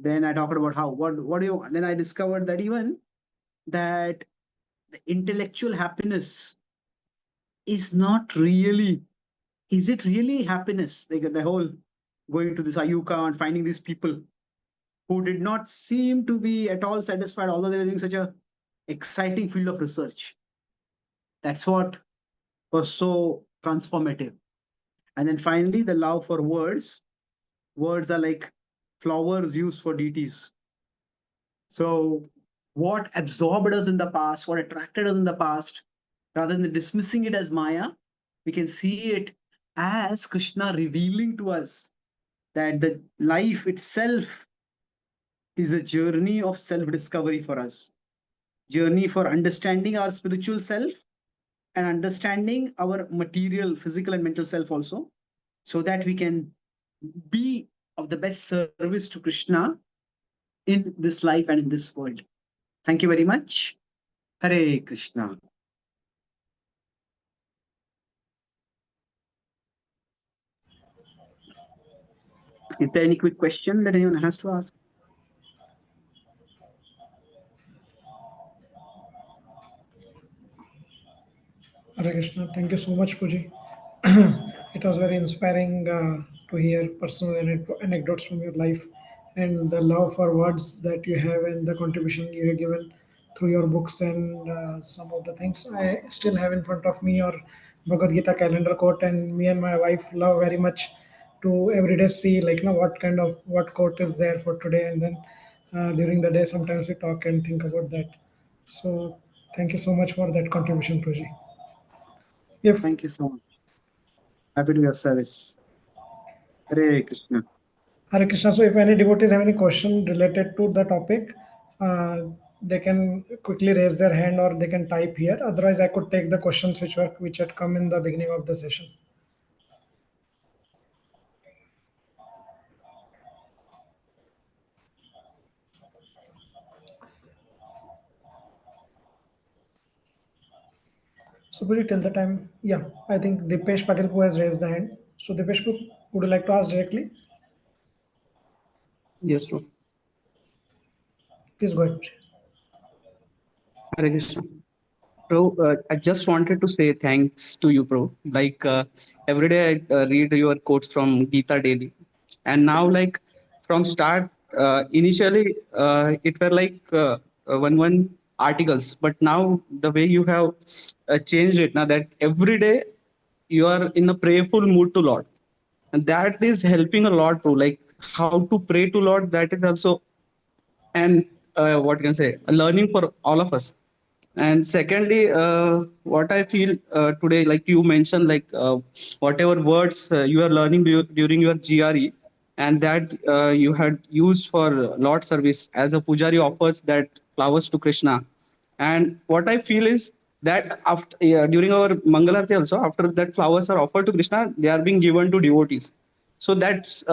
Then I talked about how what do you, then I discovered that even that the intellectual happiness is not really, is it really happiness? Like the whole going to this Ayuka and finding these people who did not seem to be at all satisfied, although they were doing such a exciting field of research. That's what was so transformative. And then finally, the love for words. Words are like flowers used for deities. So what absorbed us in the past, what attracted us in the past, rather than dismissing it as Maya, we can see it as Krishna revealing to us that the life itself is a journey of self-discovery for us, journey for understanding our spiritual self and understanding our material, physical and mental self also, so that we can be of the best service to Krishna in this life and in this world. Thank you very much. Hare Krishna. Is there any quick question that anyone has to ask? Hare Krishna. Thank you so much, Puji. It was very inspiring to hear personal anecdotes from your life and the love for words that you have and the contribution you have given through your books and some of the things. I still have in front of me your Bhagavad Gita calendar quote, and me and my wife love very much to every day see like what kind of what quote is there for today, and then during the day sometimes we talk and think about that. So thank you so much for that contribution, Puji. If Thank you so much. Happy to be of service. Hare Krishna. Hare Krishna, so if any devotees have any question related to the topic, they can quickly raise their hand or they can type here. Otherwise, I could take the questions which had come in the beginning of the session. So, Puri, till the time, yeah, I think Dipesh Patilpu has raised the hand. So, Dipesh, would you like to ask directly? Yes, bro. Please go ahead. Hare Krishna. Bro, I just wanted to say thanks to you, bro. Like every day I read your quotes from Gita daily, and now like from start, initially it were like one articles, but now the way you have changed it now that every day you are in a prayerful mood to Lord, and that is helping a lot, bro. Like how to pray to Lord, that is also, and what can I say, a learning for all of us. And secondly, what I feel today, like you mentioned, like whatever words you are learning during your GRE, and that you had used for Lord service, as a pujari offers that flowers to Krishna. And what I feel is that after during our Mangalarti also, after that flowers are offered to Krishna, they are being given to devotees. So that's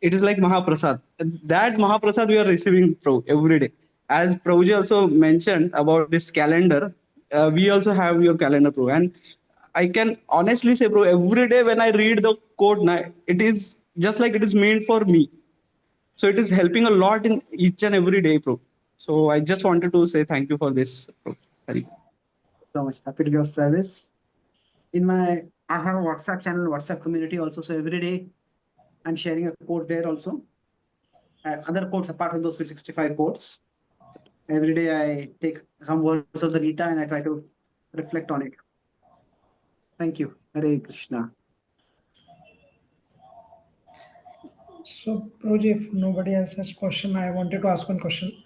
it is like Mahaprasad. That Mahaprasad we are receiving every day. As Prabhuji also mentioned about this calendar, we also have your calendar, Pro. And I can honestly say, bro, every day when I read the code, it is just like it is made for me. So it is helping a lot in each and every day, bro. So I just wanted to say thank you for this, bro. Sorry. So much happy to be of service. I have a WhatsApp channel, WhatsApp community also. So every day I'm sharing a quote there also. Other quotes apart from those 365 quotes. Every day I take some words of the Gita and I try to reflect on it. Thank you. Hare Krishna. So, Proji, if nobody else has question, I wanted to ask one question.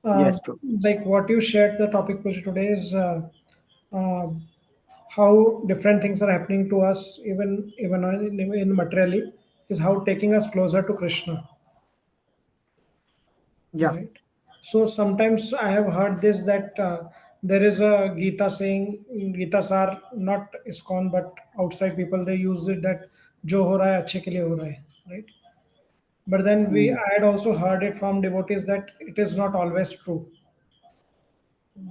Yes, bro. Like what you shared, the topic for today is uh, how different things are happening to us, even in materially, is how taking us closer to Krishna, Yeah. right? So sometimes I have heard this that there is a Gita saying, Gitas are not ISKCON but outside people, they use it that jo ho raha hai achhe ke liye ho raha hai, right? But then Mm. I had also heard it from devotees that it is not always true,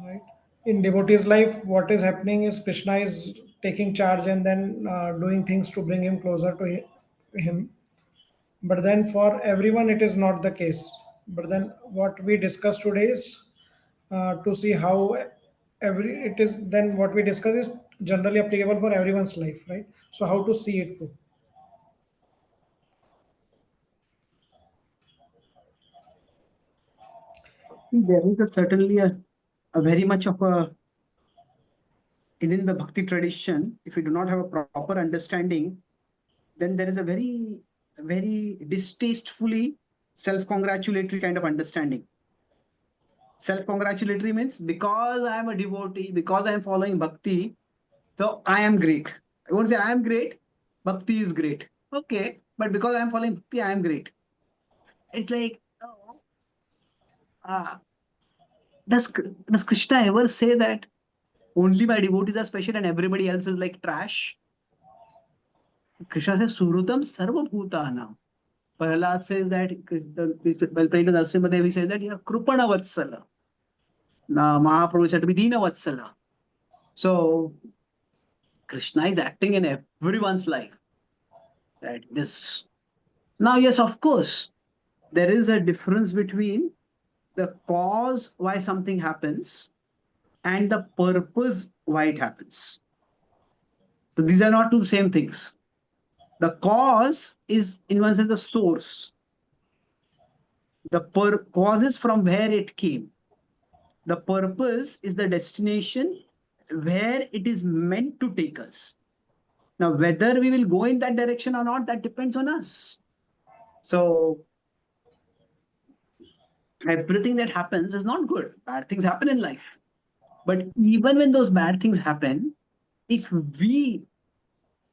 right? In devotee's life, what is happening is Krishna is taking charge and then doing things to bring him closer to him. But then for everyone, it is not the case. But then what we discuss today is to see how every it is. Then what we discuss is generally applicable for everyone's life, right? So how to see it too. There is certainly a very much of a within the Bhakti tradition. If we do not have a proper understanding, then there is a very distastefully self-congratulatory kind of understanding. Self-congratulatory means because I am a devotee, because I am following Bhakti, so I am great. I won't say I am great. Bhakti is great. Okay, but because I am following Bhakti, I am great. It's like, oh, uh, does Krishna ever say that only my devotees are special and everybody else is like trash? Krishna says, Surutam Sarva Bhutanam. Prahlad says that, well, Prabhupada Narasimhadevi says that you are Krupana Vatsala. Now, Mahaprabhu said to be Dina Vatsala. So, Krishna is acting in everyone's life. Right? This. Now, yes, of course, there is a difference between the cause why something happens and the purpose why it happens. So, these are not two same things. The cause is, in one sense, the source. The cause is from where it came. The purpose is the destination where it is meant to take us. Now, whether we will go in that direction or not, that depends on us. So, everything that happens is not good. Bad things happen in life. But even when those bad things happen, if we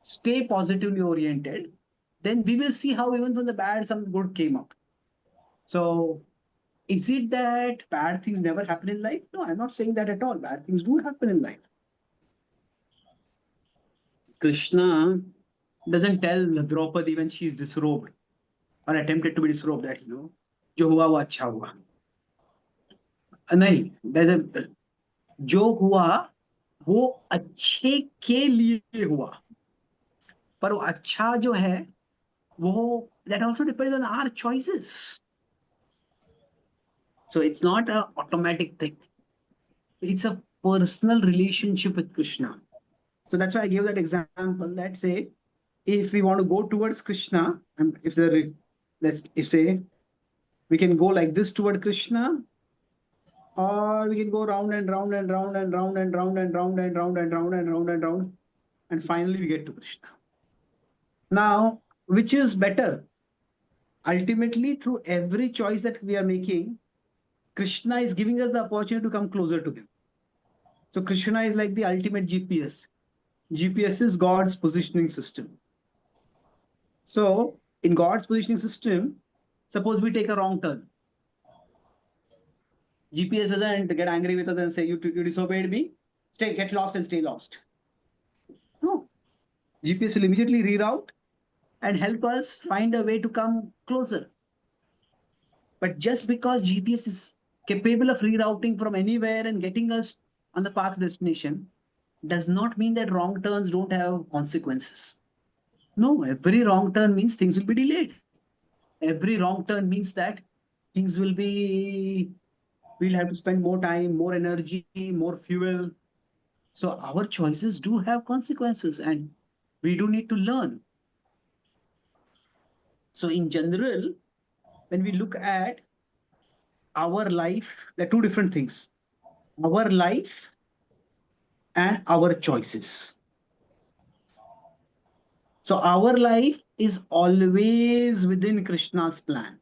stay positively oriented, then we will see how even from the bad, some good came up. So, is it that bad things never happen in life? No, I'm not saying that at all. Bad things do happen in life. Krishna doesn't tell Draupadi when she's disrobed or attempted to be disrobed that, जो हुआ वो अच्छा हुआ. नहीं, जो हुआ वो अच्छे के लिए हुआ. पर वो अच्छा जो है वो that also depends on our choices. So it's not an automatic thing. It's a personal relationship with Krishna. So that's why I gave that example that say, if we want to go towards Krishna, and if say we can go like this toward Krishna, or we can go round and round and round and round and round and round and round and round and round and round, and finally we get to Krishna. Now, which is better? Ultimately, through every choice that we are making, Krishna is giving us the opportunity to come closer to him. So Krishna is like the ultimate GPS. GPS is God's positioning system. So in God's positioning system, suppose we take a wrong turn. GPS doesn't get angry with us and say, you disobeyed me, get lost and stay lost. No. GPS will immediately reroute and help us find a way to come closer. But just because GPS is capable of rerouting from anywhere and getting us on the path to destination does not mean that wrong turns don't have consequences. No, every wrong turn means things will be delayed. Every wrong turn means that things will be, we'll have to spend more time, more energy, more fuel. So our choices do have consequences and we do need to learn. So in general, when we look at our life, there are two different things. Our life and our choices. So our life is always within Krishna's plan.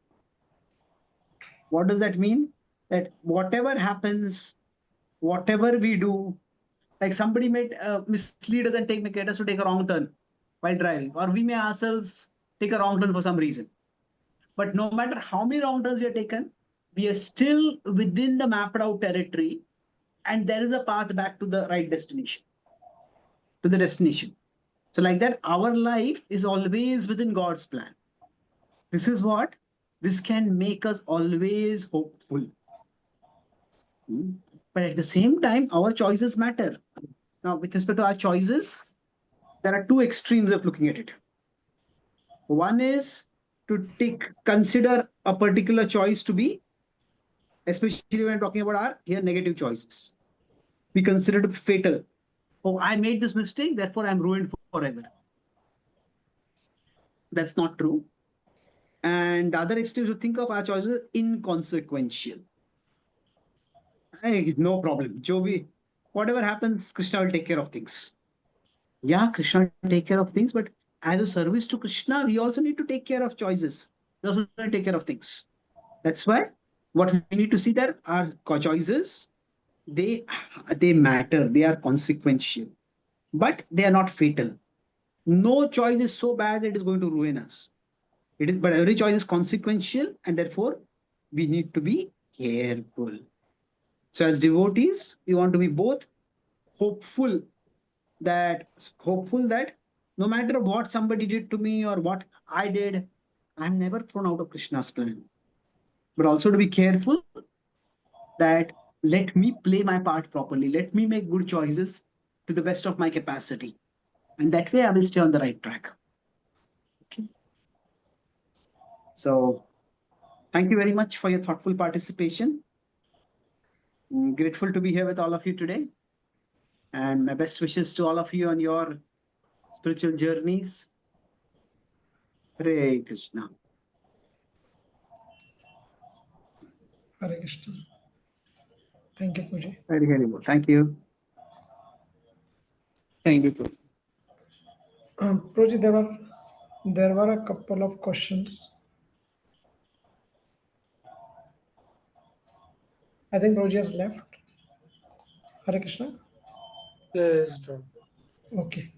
What does that mean? that whatever happens, whatever we do, like somebody may mislead us and get us to take a wrong turn while driving, or we may ourselves take a wrong turn for some reason. But no matter how many wrong turns we have taken, we are still within the mapped out territory, and there is a path back to the right destination, to the destination. So, like that, our life is always within God's plan. This is what this can make us always hopeful. But at the same time, our choices matter. Now, with respect to our choices, there are two extremes of looking at it. One is to consider a particular choice to be, especially when talking about our here negative choices, we consider to be fatal. Oh, I made this mistake, therefore I'm ruined forever. That's not true. And the other extreme to think of our choices inconsequential. Hey, no problem. Jovi, whatever happens, Krishna will take care of things. Yeah, Krishna will take care of things, but as a service to Krishna, we also need to take care of choices. We also need to take care of things. That's why what we need to see that our choices, they matter, they are consequential, but they are not fatal. No choice is so bad that it is going to ruin us. It is, but every choice is consequential, and therefore we need to be careful. So as devotees, we want to be both hopeful that no matter what somebody did to me or what I did, I'm never thrown out of Krishna's plan. But also to be careful that let me play my part properly. Let me make good choices to the best of my capacity. And that way I will stay on the right track. Okay. So thank you very much for your thoughtful participation. Grateful to be here with all of you today. And my best wishes to all of you on your spiritual journeys. Hare Krishna. Hare Krishna. Thank you, Puji. Very well. Thank you. Thank you, Pro. Puji, there were a couple of questions. I think Puji has left. Hare Krishna. Yes, drop. Okay.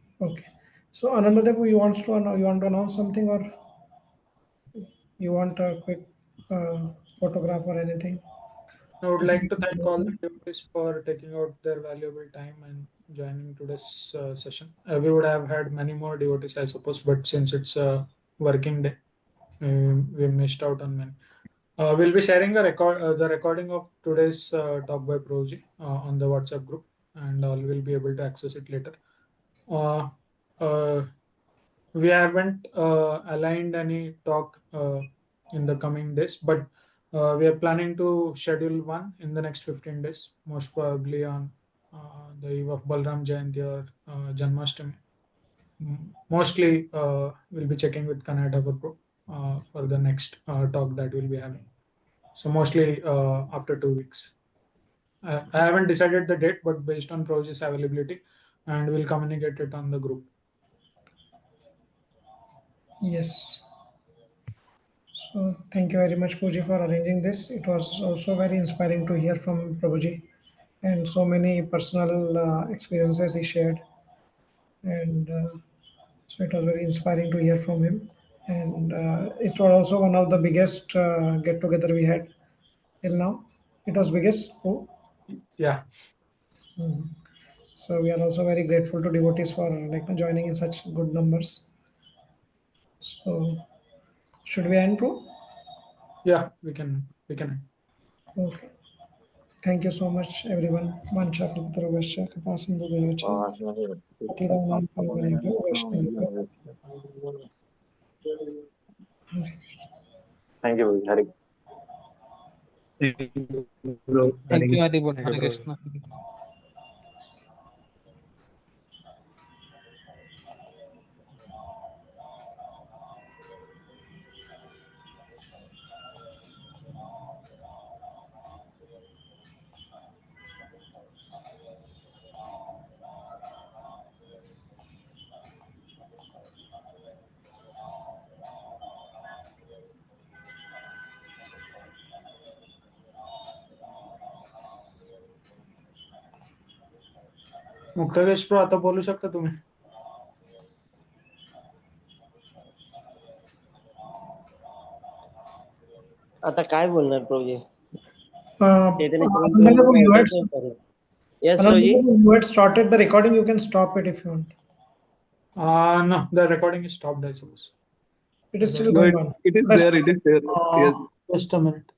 So Anandadev, you want to announce something, or you want a quick photograph or anything? I would If like you to can thank say all the anything. devotees for taking out their valuable time and joining today's session. We would have had many more devotees, I suppose, but since it's a working day, we missed out on many. We'll be sharing the recording of today's talk by Proji on the WhatsApp group, and all will be able to access it later. Uh, uh, we haven't aligned any talk in the coming days, but we are planning to schedule one in the next 15 days, most probably on the eve of Balram Jayanti or Janmashtami. Mostly, we'll be checking with Karnataka Group for the next talk that we'll be having. So mostly after 2 weeks. I haven't decided the date, but based on Proji's availability, and we'll communicate it on the group. Yes. So thank you very much, Puji, for arranging this. It was also very inspiring to hear from Prabhuji and so many personal experiences he shared. And so it was very inspiring to hear from him. And it was also one of the biggest get together we had till now. It was biggest. Oh. Yeah. So we are also very grateful to devotees for joining in such good numbers. So should we end, Pro? Yeah, we can. Okay. Thank you so much, everyone. Mancha Filtravasya, Kapasindhu Bevacha, Atidanam Pavanebhyo, Vaishnavibhyo. Thank you. Hari. Thank you, bro. Thank you, Haribol. Thank you, Hare bro. Krishna. मुक्तावेश प्रो आता बोलू शकता तुम्ही. आता काय बोलणार प्रभूजी? चैतन्य चरण Ananda Prabhu, प्रभूंचं ऐकत नाही sir. Yes, Ananda Prabhuji. Prabhu, you had started the recording. You can stop it if you want. No, the recording is stopped, I suppose. It is still No, going on. it is there. It is there. Yes. Just a minute.